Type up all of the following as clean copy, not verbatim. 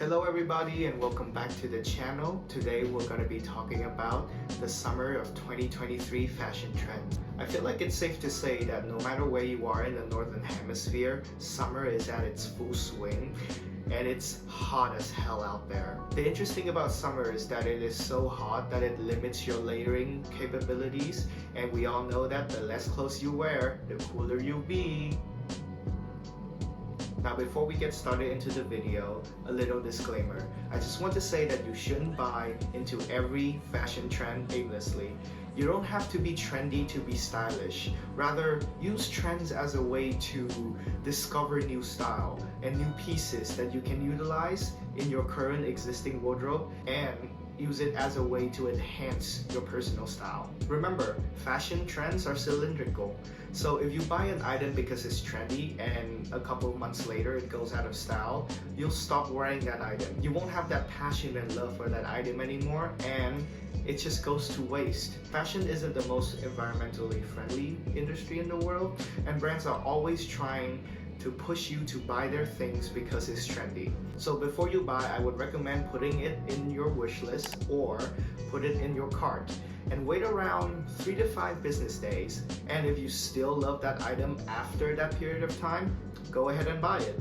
Hello everybody and welcome back to the channel. Today we're going to be talking about the summer of 2023 fashion trend. I feel like it's safe to say that no matter where you are in the northern hemisphere, summer is at its full swing and it's hot as hell out there. The interesting about summer is that it is so hot that it limits your layering capabilities, and we all know that the less clothes you wear, the cooler you'll be. Now before we get started into the video, a little disclaimer. I just want to say that you shouldn't buy into every fashion trend aimlessly. You don't have to be trendy to be stylish. Rather, use trends as a way to discover new style and new pieces that you can utilize in your current existing wardrobe and use it as a way to enhance your personal style. Remember, fashion trends are cylindrical. So if you buy an item because it's trendy and a couple of months later it goes out of style, you'll stop wearing that item. You won't have that passion and love for that item anymore, and it just goes to waste. Fashion isn't the most environmentally friendly industry in the world, and brands are always trying to push you to buy their things because it's trendy. So before you buy, I would recommend putting it in your wish list or put it in your cart and wait around 3 to 5 business days. And if you still love that item after that period of time, go ahead and buy it.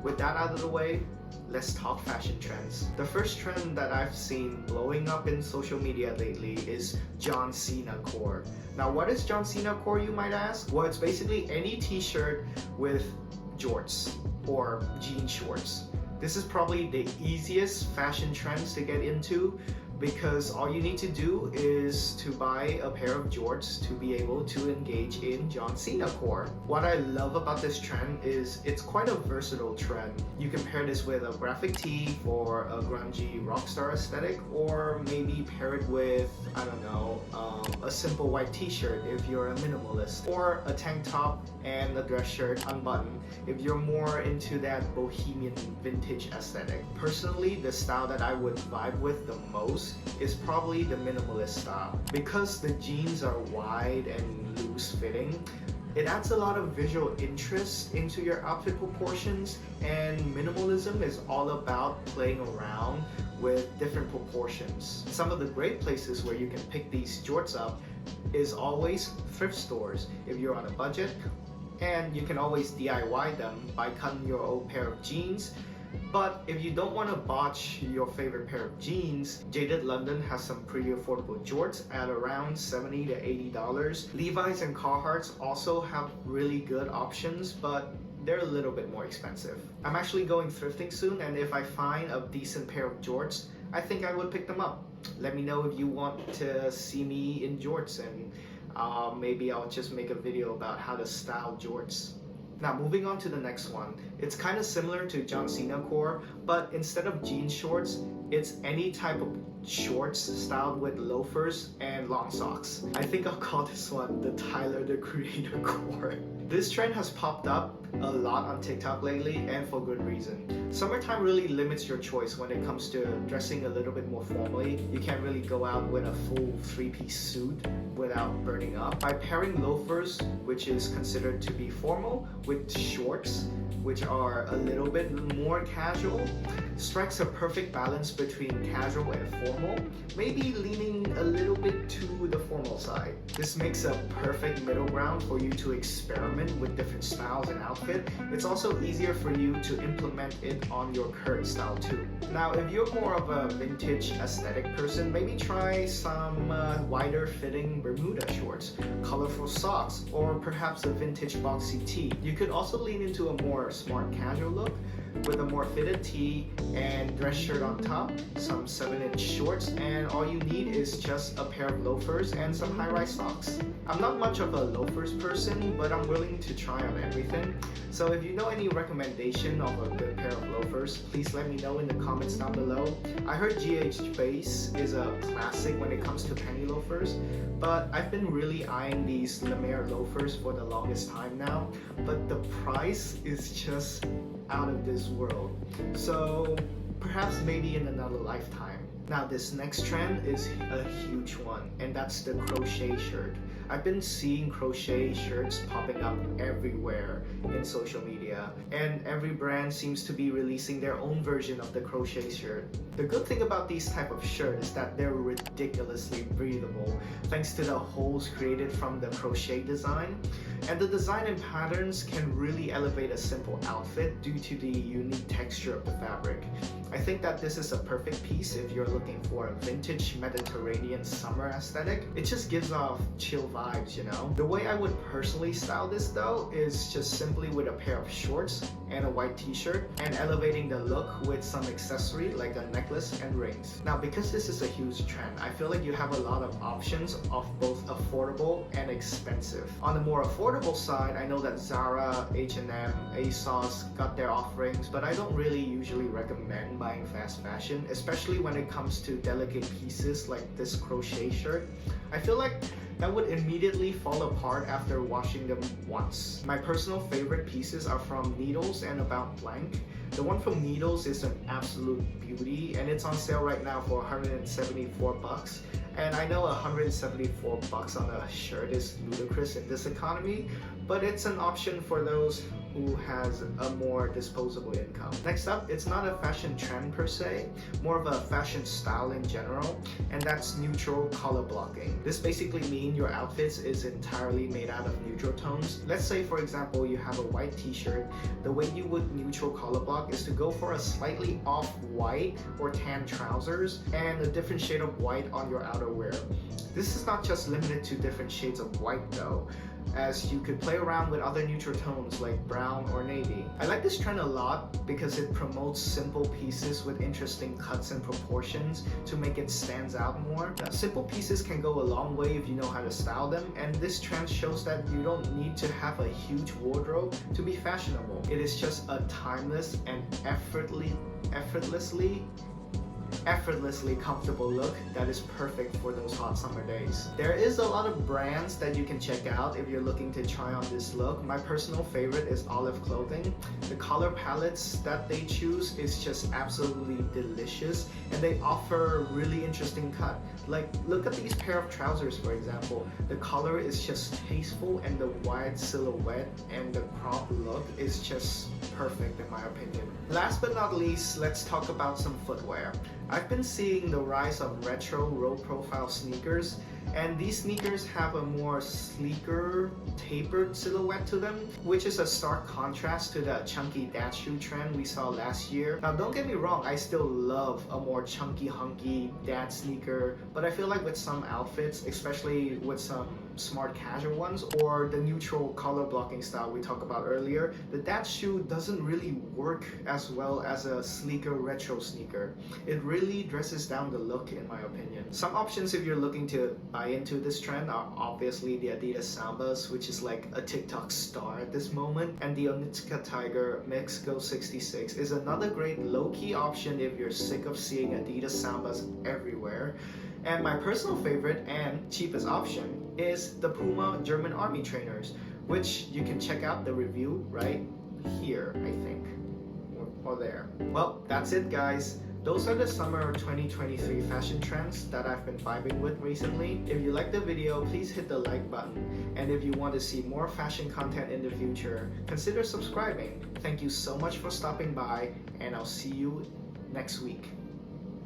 With that out of the way, let's talk fashion trends. The first trend that I've seen blowing up in social media lately is John Cena core. Now what is John Cena core, you might ask? Well, it's basically any t-shirt with jorts or jean shorts. This is probably the easiest fashion trends to get into because all you need to do is to buy a pair of jorts to be able to engage in John Cena core. What I love about this trend is it's quite a versatile trend. You can pair this with a graphic tee for a grungy rockstar aesthetic, or maybe pair it with, I don't know, a simple white t-shirt if you're a minimalist, or a tank top and a dress shirt unbuttoned if you're more into that bohemian vintage aesthetic. Personally, the style that I would vibe with the most is probably the minimalist style. Because the jeans are wide and loose fitting, it adds a lot of visual interest into your outfit proportions, and minimalism is all about playing around with different proportions. Some of the great places where you can pick these jorts up is always thrift stores if you're on a budget, and you can always DIY them by cutting your old pair of jeans. But if you don't want to botch your favorite pair of jeans, Jaded London has some pretty affordable jorts at around $70 to $80. Levi's and Carhartts also have really good options, but they're a little bit more expensive. I'm actually going thrifting soon, and if I find a decent pair of jorts, I think I would pick them up. Let me know if you want to see me in jorts, and maybe I'll just make a video about how to style jorts. Now moving on to the next one. It's kind of similar to John Cena core, but instead of jean shorts, it's any type of shorts styled with loafers and long socks. I think I'll call this one the Tyler the Creator core. This trend has popped up a lot on TikTok lately, and for good reason. Summertime really limits your choice when it comes to dressing a little bit more formally. You can't really go out with a full 3-piece suit without burning up. By pairing loafers, which is considered to be formal, with shorts, which are a little bit more casual, strikes a perfect balance between casual and formal, maybe leaning a little bit to the formal side. This makes a perfect middle ground for you to experiment with different styles and outfit. It's also easier for you to implement it on your current style too. Now, if you're more of a vintage aesthetic person, maybe try some wider fitting Bermuda shorts, colorful socks, or perhaps a vintage boxy tee. You could also lean into a more smart casual look with a more fitted tee and dress shirt on top, some 7-inch shorts, and all you need is just a pair of loafers and some high-rise socks. I'm not much of a loafers person, but I'm willing to try on everything. So if you know any recommendation of a good pair of loafers, please let me know in the comments down below. I heard GH Base is a classic when it comes to penny loafers, but I've been really eyeing these Lemaire loafers for the longest time now, but the price is just out of this world. So perhaps perhaps maybe in another lifetime. Now this next trend is a huge one, and that's the crochet shirt. I've been seeing crochet shirts popping up everywhere in social media, and every brand seems to be releasing their own version of the crochet shirt. The good thing about these type of shirts is that they're ridiculously breathable thanks to the holes created from the crochet design, and the design and patterns can really elevate a simple outfit due to the unique texture of the fabric. I think that this is a perfect piece if you're looking for a vintage Mediterranean summer aesthetic. It just gives off chill vibes, you know? The way I would personally style this though is just simply with a pair of shorts and a white t-shirt, and elevating the look with some accessory like a necklace and rings. Now because this is a huge trend, I feel like you have a lot of options of both affordable and expensive. On the more affordable side, I know that Zara, H&M, ASOS got their offerings, but I don't really usually recommend buying fast fashion, especially when it comes to delicate pieces like this crochet shirt. I feel like that would immediately fall apart after washing them once. My personal favorite pieces are from Needles and About Blank. The one from Needles is an absolute beauty, and it's on sale right now for 174 bucks. And I know 174 bucks on a shirt is ludicrous in this economy, but it's an option for those who has a more disposable income. Next up, it's not a fashion trend per se, more of a fashion style in general, and that's neutral color blocking. This basically means your outfits is entirely made out of neutral tones. Let's say for example you have a white t-shirt. The way you would neutral color block is to go for a slightly off white or tan trousers and a different shade of white on your outerwear. This is not just limited to different shades of white though, as you could play around with other neutral tones like brown or navy. I like this trend a lot because it promotes simple pieces with interesting cuts and proportions to make it stand out more. Now, simple pieces can go a long way if you know how to style them, and this trend shows that you don't need to have a huge wardrobe to be fashionable. It is just a timeless and effortlessly comfortable look that is perfect for those hot summer days. There is a lot of brands that you can check out if you're looking to try on this look. My personal favorite is Olive Clothing. The color palettes that they choose is just absolutely delicious, and they offer a really interesting cut. Like, look at these pair of trousers for example. The color is just tasteful, and the wide silhouette and the crop look is just perfect in my opinion. Last but not least, let's talk about some footwear. I've been seeing the rise of retro low profile sneakers, and these sneakers have a more sleeker, tapered silhouette to them, which is a stark contrast to the chunky dad shoe trend we saw last year. Now don't get me wrong, I still love a more chunky, hunky dad sneaker, but I feel like with some outfits, especially with some smart casual ones or the neutral color blocking style we talked about earlier, the dad shoe doesn't really work as well as a sleeker retro sneaker. It really dresses down the look in my opinion. Some options if you're looking to buy into this trend are obviously the Adidas Sambas, which is like a TikTok star at this moment, and the Onitsuka Tiger Mix Go 66 is another great low-key option if you're sick of seeing Adidas Sambas everywhere. And my personal favorite and cheapest option is the Puma German Army trainers, which you can check out the review right here, I think, or there. Well, that's it guys. Those are the summer 2023 fashion trends that I've been vibing with recently. If you like the video, please hit the like button. And if you want to see more fashion content in the future, consider subscribing. Thank you so much for stopping by, and I'll see you next week.